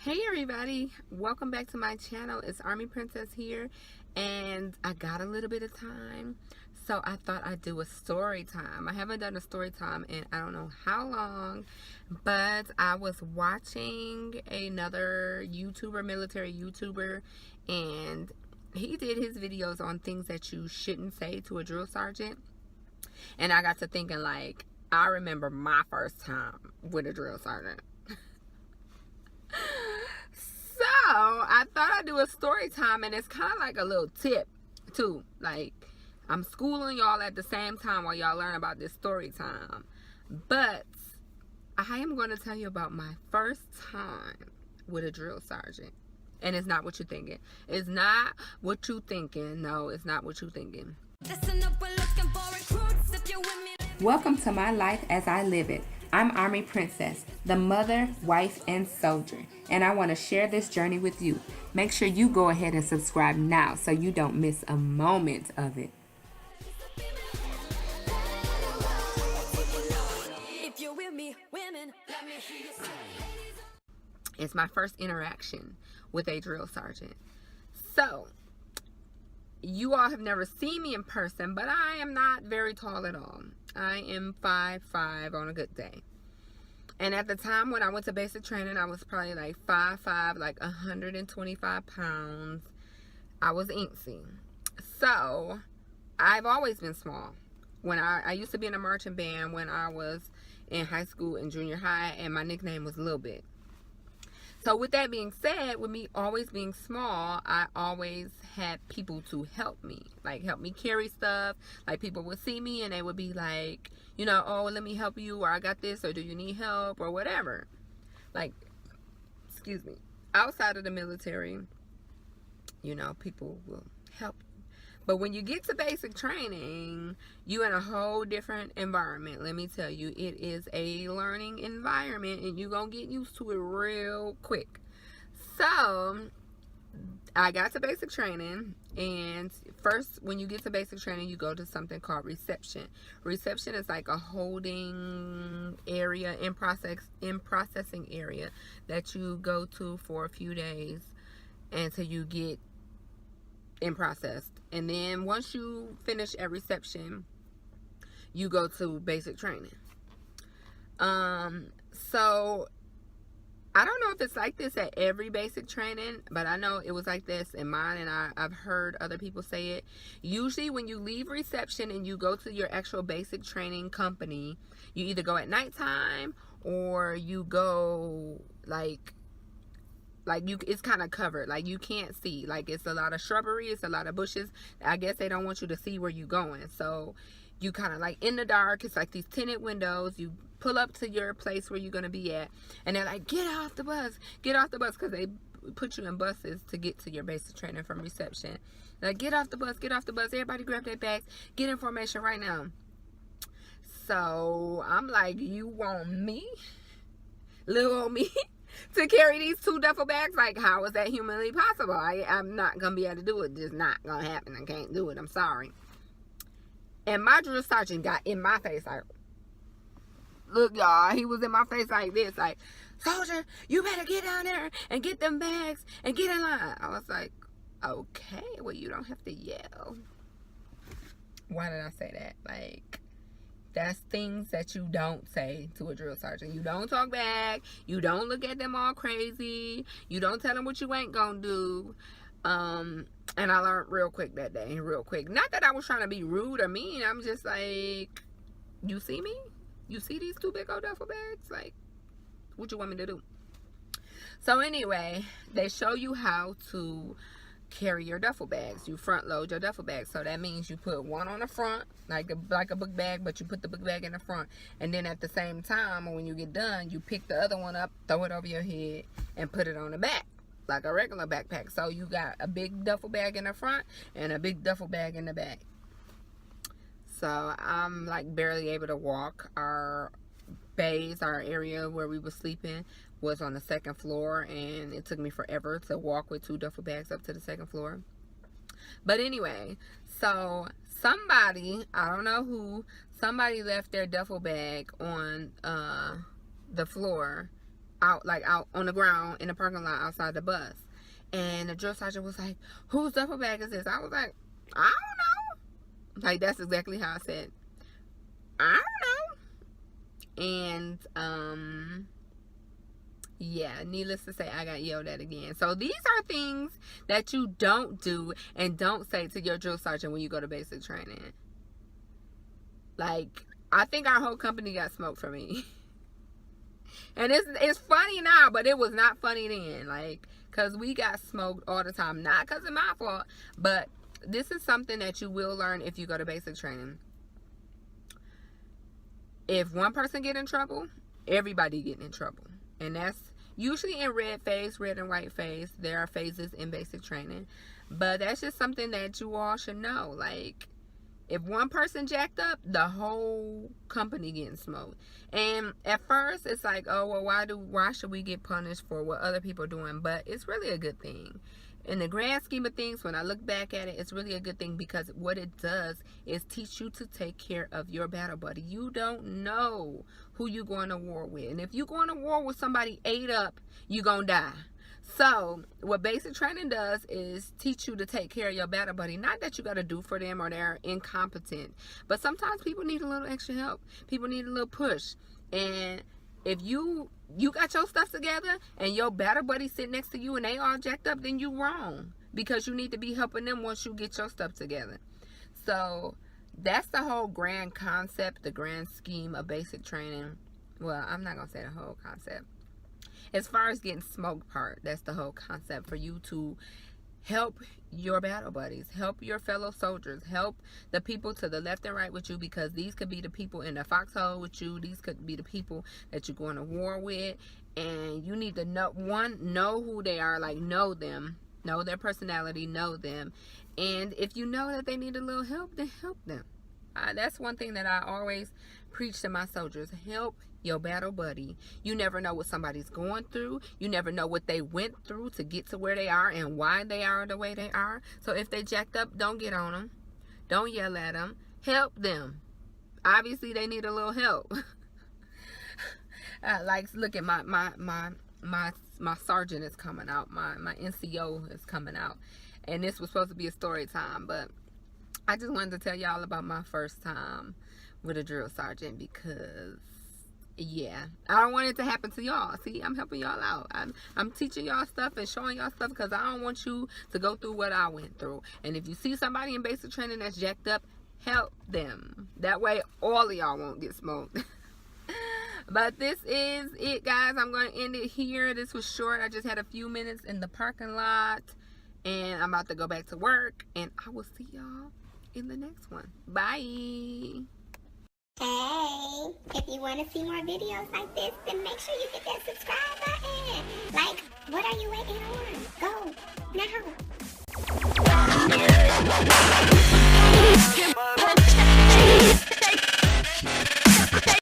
Hey everybody, welcome back to my channel. It's Army Princess here, and I got a little bit of time, so I thought I'd do a story time. I haven't done a story time in I don't know how long, but I was watching another YouTuber, military YouTuber, and he did his videos on things that you shouldn't say to a drill sergeant, and I got to thinking, like, I remember my first time with a drill sergeant. So I thought I'd do a story time, and it's kind of like a little tip too. Like, I'm schooling y'all at the same time while y'all learn about this story time. But I am going to tell you about my first time with a drill sergeant. And it's not what you're thinking. It's not what you thinking. No, it's not what you thinking. Welcome to my life as I live it. I'm Army Princess, the mother, wife, and soldier, and I want to share this journey with you. Make sure you go ahead and subscribe now so you don't miss a moment of it. It's my first interaction with a drill sergeant. So, you all have never seen me in person, but I am not very tall at all. I am 5'5" on a good day. And at the time when I went to basic training, I was probably like 5'5", like 125 pounds. I was incy. So, I've always been small. When I used to be in a marching band when I was in high school and junior high, and my nickname was Lil Bit. So with that being said, with me always being small, I always had people to help me. Like, help me carry stuff. Like, people would see me and they would be like, you know, oh, let me help you, or I got this, or do you need help, or whatever. Like, excuse me. Outside of the military, you know, people will help you. But when you get to basic training, you're in a whole different environment. Let me tell you, it is a learning environment, and you're going to get used to it real quick. So, I got to basic training, and first, when you get to basic training, you go to something called reception. Reception is like a holding area, in processing area that you go to for a few days until you get in processed. And then once you finish at reception, you go to basic training. So I don't know if it's like this at every basic training, but I know it was like this in mine, and I've heard other people say it. Usually when you leave reception and you go to your actual basic training company, you either go at nighttime or you go like you, it's kind of covered, like you can't see, like it's a lot of shrubbery, it's a lot of bushes. I guess they don't want you to see where you're going, so you kind of like in the dark. It's like these tinted windows. You pull up to your place where you're going to be at, and they're like, get off the bus, because they put you in buses to get to your basic training from reception. Like, get off the bus, everybody grab their bags, get in formation right now. So I'm like, you want me, little old me, to carry these 2 duffel bags? Like, how is that humanly possible? I'm not gonna be able to do it. Just not gonna happen. I can't do it. I'm sorry. And my drill sergeant got in my face like, look, y'all, he was in my face like this, like, soldier, you better get down there and get them bags and get in line. I was like, okay, well, you don't have to yell. Why did I say that? Like, that's things that you don't say to a drill sergeant. You don't talk back. You don't look at them all crazy. You don't tell them what you ain't gonna do. And I learned real quick that day, real quick. Not that I was trying to be rude or mean. I'm just like, you see me? You see these 2 big old duffel bags? Like, what you want me to do? So anyway, they show you how to carry your duffel bags. You front load your duffel bags. So that means you put one on the front, like a book bag, but you put the book bag in the front. And then at the same time, when you get done, you pick the other one up, throw it over your head, and put it on the back, like a regular backpack. So you got a big duffel bag in the front and a big duffel bag in the back. So I'm like barely able to walk. Our base, our area where we were sleeping, was on the 2nd floor, and it took me forever to walk with 2 duffel bags up to the 2nd floor. But anyway, so somebody, I don't know who, somebody left their duffel bag on the floor out on the ground in the parking lot outside the bus. And the drill sergeant was like, whose duffel bag is this? I was like, I don't know. Like, that's exactly how I said, I don't know. And yeah, needless to say, I got yelled at again. So these are things that you don't do and don't say to your drill sergeant when you go to basic training. Like, I think our whole company got smoked for me. And it's funny now, but it was not funny then. Like, because we got smoked all the time. Not because of my fault, but this is something that you will learn if you go to basic training. If one person get in trouble, everybody getting in trouble. And that's usually in red and white phase. There are phases in basic training. But that's just something that you all should know. Like, if one person jacked up, the whole company getting smoked. And at first, it's like, oh, well, why should we get punished for what other people are doing? But it's really a good thing. In the grand scheme of things, when I look back at it, it's really a good thing, because what it does is teach you to take care of your battle buddy. You don't know who you're going to war with. And if you're going to war with somebody ate up, you're going to die. So what basic training does is teach you to take care of your battle buddy. Not that you got to do for them or they're incompetent, but sometimes people need a little extra help. People need a little push. And if you got your stuff together and your battle buddy sit next to you and they all jacked up, then you wrong, because you need to be helping them once you get your stuff together. So that's the whole grand concept, the grand scheme of basic training. Well, I'm not going to say the whole concept. As far as getting smoked part, that's the whole concept, for you to help your battle buddies, help your fellow soldiers, help the people to the left and right with you, because these could be the people in the foxhole with you. These could be the people that you're going to war with, and you need to know who they are, like know them, know their personality, know them. And if you know that they need a little help, then help them. That's one thing that I always preach to my soldiers. Help your battle buddy. You never know what somebody's going through. You never know what they went through to get to where they are and why they are the way they are. So if they jacked up, don't get on them. Don't yell at them. Help them. Obviously, they need a little help. Like, look at my sergeant is coming out. My NCO is coming out. And this was supposed to be a story time, but I just wanted to tell y'all about my first time with a drill sergeant, because yeah, I don't want it to happen to y'all. See, I'm helping y'all out. I'm teaching y'all stuff and showing y'all stuff, because I don't want you to go through what I went through. And if you see somebody in basic training that's jacked up, help them. That way all of y'all won't get smoked. But this is it, guys. I'm going to end it here. This was short. I just had a few minutes in the parking lot, and I'm about to go back to work, and I will see y'all in the next one. Bye. Hey, if you want to see more videos like this, then make sure you hit that subscribe button. Like, what are you waiting on? Go now.